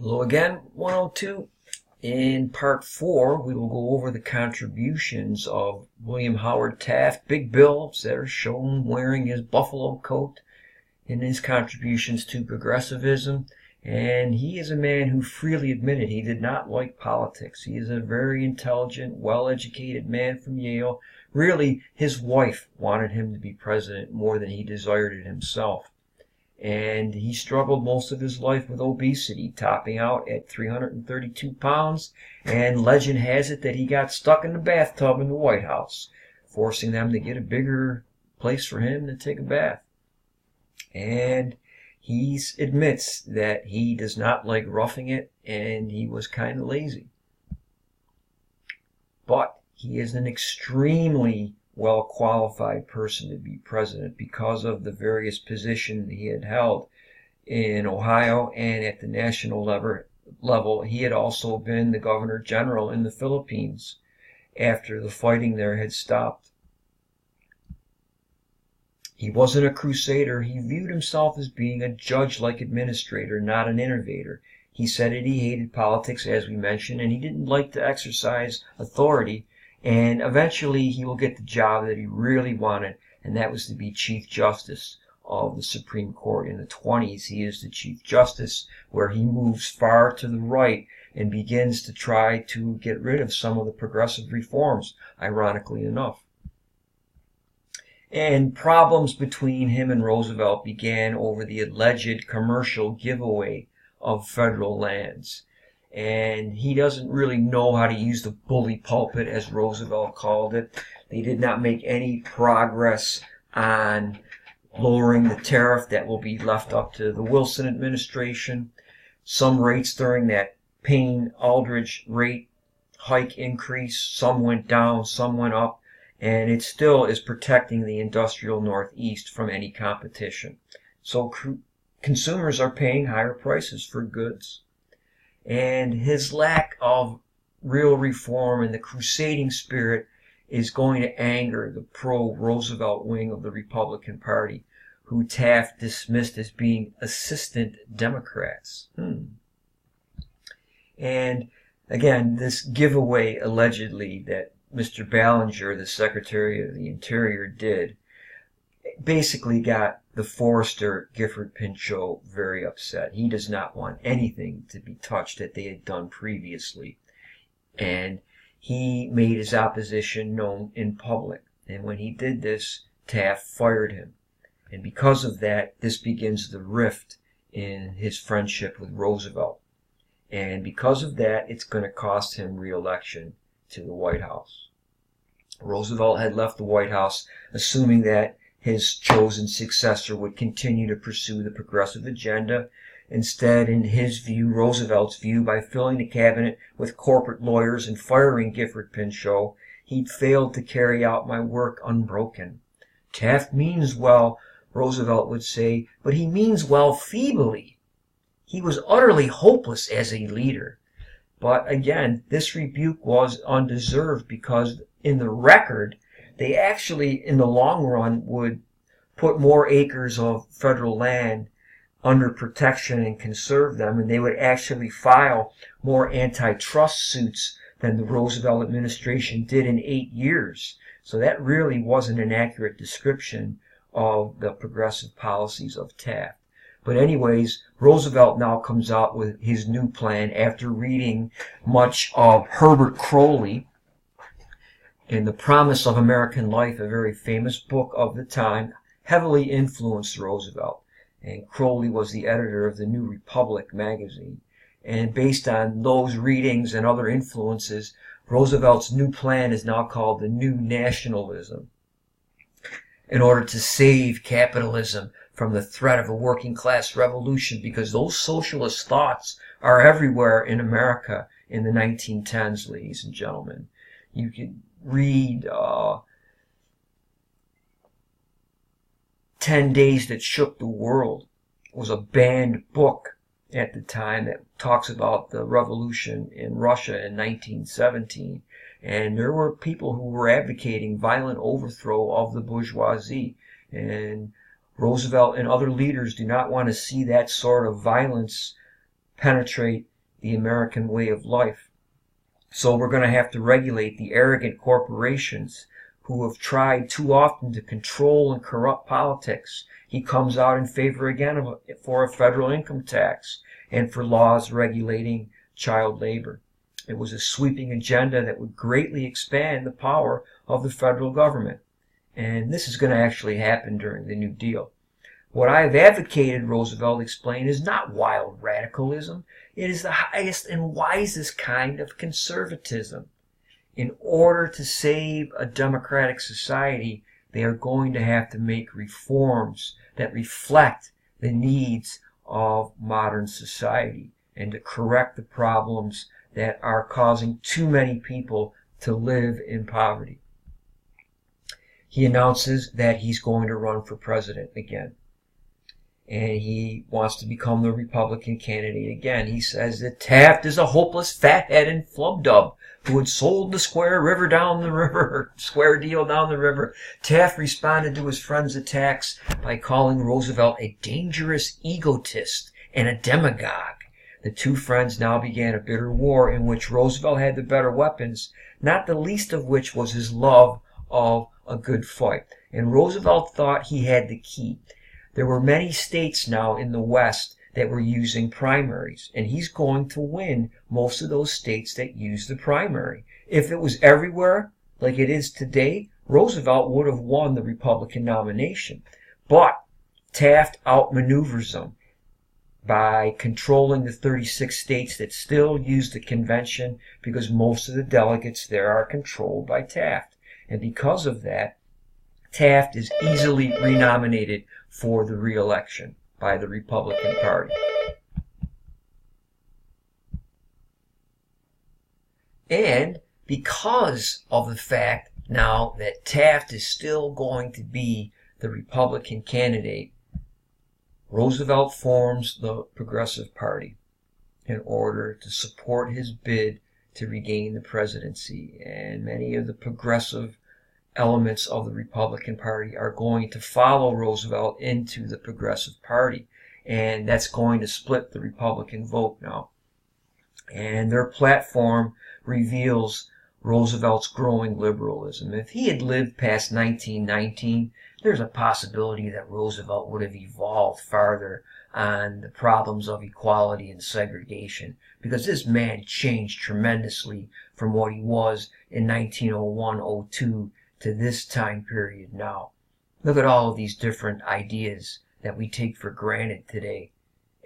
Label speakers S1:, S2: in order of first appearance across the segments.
S1: Hello again, 102. In part 4, we will go over the contributions of William Howard Taft, Big Bill, that are shown wearing his buffalo coat, in his contributions to progressivism. And he is a man who freely admitted he did not like politics. He is a very intelligent, well-educated man from Yale. Really, his wife wanted him to be president more than he desired it himself. And he struggled most of his life with obesity, topping out at 332 pounds, and legend has it that he got stuck in the bathtub in the White House, forcing them to get a bigger place for him to take a bath. And he admits that he does not like roughing it, and he was kind of lazy. But he is an extremely well-qualified person to be president because of the various positions he had held in Ohio and at the national level. He had also been the governor general in the Philippines after the fighting there had stopped. He wasn't a crusader. He viewed himself as being a judge-like administrator, not an innovator. He said that he hated politics, as we mentioned, and he didn't like to exercise authority. And eventually he will get the job that he really wanted, and that was to be Chief Justice of the Supreme Court. In the 20s, he is the Chief Justice, where he moves far to the right and begins to try to get rid of some of the progressive reforms, ironically enough. And problems between him and Roosevelt began over the alleged commercial giveaway of federal lands. And he doesn't really know how to use the bully pulpit, as Roosevelt called it. They did not make any progress on lowering the tariff. That will be left up to the Wilson administration. Some rates during that Payne-Aldrich rate hike increase, some went down, some went up, and it still is protecting the industrial Northeast from any competition. So consumers are paying higher prices for goods. And his lack of real reform and the crusading spirit is going to anger the pro-Roosevelt wing of the Republican Party, who Taft dismissed as being assistant Democrats. And again, this giveaway allegedly that Mr. Ballinger, the Secretary of the Interior, did basically got the Forrester Gifford Pinchot very upset. He does not want anything to be touched that they had done previously. And he made his opposition known in public. And when he did this, Taft fired him. And because of that, this begins the rift in his friendship with Roosevelt. And because of that, it's going to cost him re-election to the White House. Roosevelt had left the White House assuming that his chosen successor would continue to pursue the progressive agenda. Instead, in his view, Roosevelt's view, by filling the cabinet with corporate lawyers and firing Gifford Pinchot, he'd failed to carry out my work unbroken. Taft means well, Roosevelt would say, but he means well feebly. He was utterly hopeless as a leader. But again, this rebuke was undeserved because in the record, they actually, in the long run, would put more acres of federal land under protection and conserve them, and they would actually file more antitrust suits than the Roosevelt administration did in 8 years. So that really wasn't an accurate description of the progressive policies of Taft. But anyways, Roosevelt now comes out with his new plan after reading much of Herbert Croly in The Promise of American Life, a very famous book of the time, heavily influenced Roosevelt. And Croly was the editor of the New Republic magazine. And based on those readings and other influences, Roosevelt's new plan is now called the New Nationalism, in order to save capitalism from the threat of a working class revolution, because those socialist thoughts are everywhere in America in the 1910s, ladies and gentlemen. You could read 10 Days That Shook the World. It was a banned book at the time that talks about the revolution in Russia in 1917. And there were people who were advocating violent overthrow of the bourgeoisie. And Roosevelt and other leaders do not want to see that sort of violence penetrate the American way of life. So we're going to have to regulate the arrogant corporations who have tried too often to control and corrupt politics. He comes out in favor again for a federal income tax and for laws regulating child labor. It was a sweeping agenda that would greatly expand the power of the federal government. And this is going to actually happen during the New Deal. What I have advocated, Roosevelt explained, is not wild radicalism. It is the highest and wisest kind of conservatism. In order to save a democratic society, they are going to have to make reforms that reflect the needs of modern society and to correct the problems that are causing too many people to live in poverty. He announces that he's going to run for president again. And he wants to become the Republican candidate again. He says that Taft is a hopeless fathead and flubdub who had sold the square deal down the river. Taft responded to his friend's attacks by calling Roosevelt a dangerous egotist and a demagogue. The two friends now began a bitter war in which Roosevelt had the better weapons, not the least of which was his love of a good fight. And Roosevelt thought he had the key. There were many states now in the West that were using primaries, and he's going to win most of those states that use the primary. If it was everywhere, like it is today, Roosevelt would have won the Republican nomination. But Taft outmaneuvers him by controlling the 36 states that still use the convention, because most of the delegates there are controlled by Taft. And because of that, Taft is easily renominated for the re-election by the Republican Party. And because of the fact now that Taft is still going to be the Republican candidate, Roosevelt forms the Progressive Party in order to support his bid to regain the presidency. And many of the progressive elements of the Republican Party are going to follow Roosevelt into the Progressive Party, and that's going to split the Republican vote now. And their platform reveals Roosevelt's growing liberalism. If he had lived past 1919, there's a possibility that Roosevelt would have evolved farther on the problems of equality and segregation, because this man changed tremendously from what he was in 1901-02 to this time period now. Look at all of these different ideas that we take for granted today.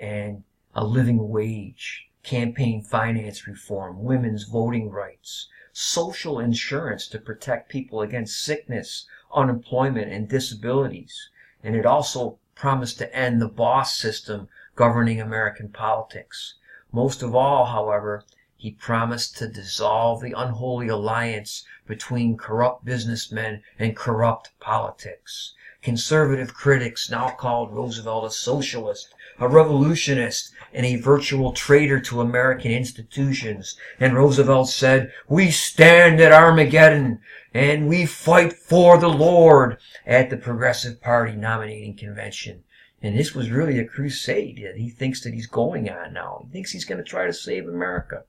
S1: And a living wage, campaign finance reform, women's voting rights, social insurance to protect people against sickness, unemployment, and disabilities. And it also promised to end the boss system governing American politics. Most of all, however, he promised to dissolve the unholy alliance between corrupt businessmen and corrupt politics. Conservative critics now called Roosevelt a socialist, a revolutionist, and a virtual traitor to American institutions. And Roosevelt said, "We stand at Armageddon and we fight for the Lord," at the Progressive Party nominating convention. And this was really a crusade that he thinks that he's going on now. He thinks he's going to try to save America.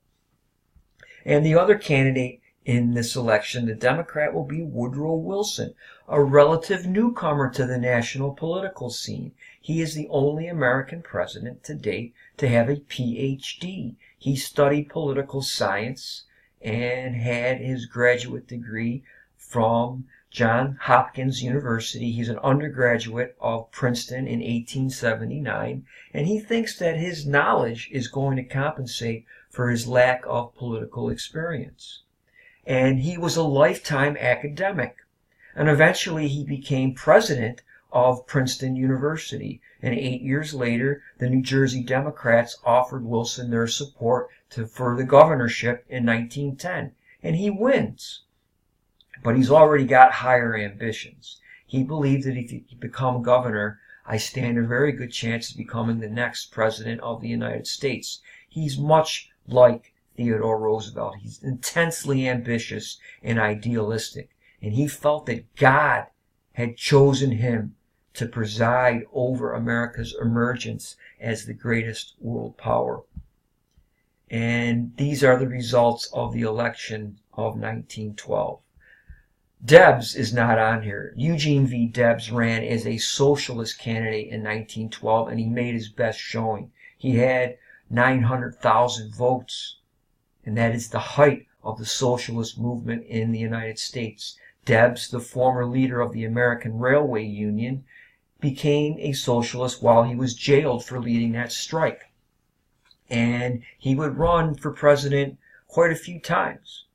S1: And the other candidate in this election, the Democrat, will be Woodrow Wilson, a relative newcomer to the national political scene. He is the only American president to date to have a PhD. He studied political science and had his graduate degree from Johns Hopkins University. He's an undergraduate of Princeton in 1879, and he thinks that his knowledge is going to compensate for his lack of political experience. And he was a lifetime academic. And eventually he became president of Princeton University. And 8 years later, the New Jersey Democrats offered Wilson their support for the governorship in 1910. And he wins. But he's already got higher ambitions. He believed that if he could become governor, I stand a very good chance of becoming the next president of the United States. He's much like Theodore Roosevelt. He's intensely ambitious and idealistic. And he felt that God had chosen him to preside over America's emergence as the greatest world power. And these are the results of the election of 1912. Debs is not on here. Eugene V. Debs ran as a socialist candidate in 1912, and he made his best showing. He had 900,000 votes, and that is the height of the socialist movement in the United States. Debs, the former leader of the American Railway Union, became a socialist while he was jailed for leading that strike. And he would run for president quite a few times.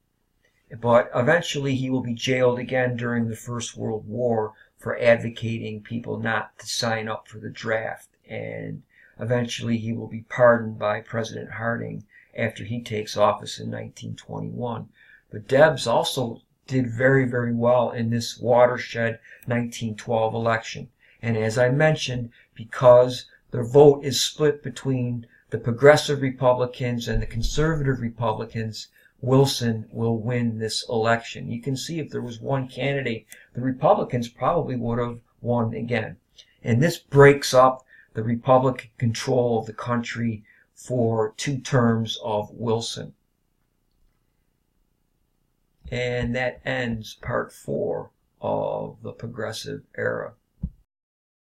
S1: But eventually he will be jailed again during the First World War for advocating people not to sign up for the draft. And eventually he will be pardoned by President Harding after he takes office in 1921. But Debs also did very, very well in this watershed 1912 election. And as I mentioned, because the vote is split between the progressive Republicans and the conservative Republicans, Wilson will win this election. You can see if there was one candidate, the Republicans probably would have won again. And this breaks up the Republican control of the country for 2 terms of Wilson. And that ends part 4 of the Progressive Era.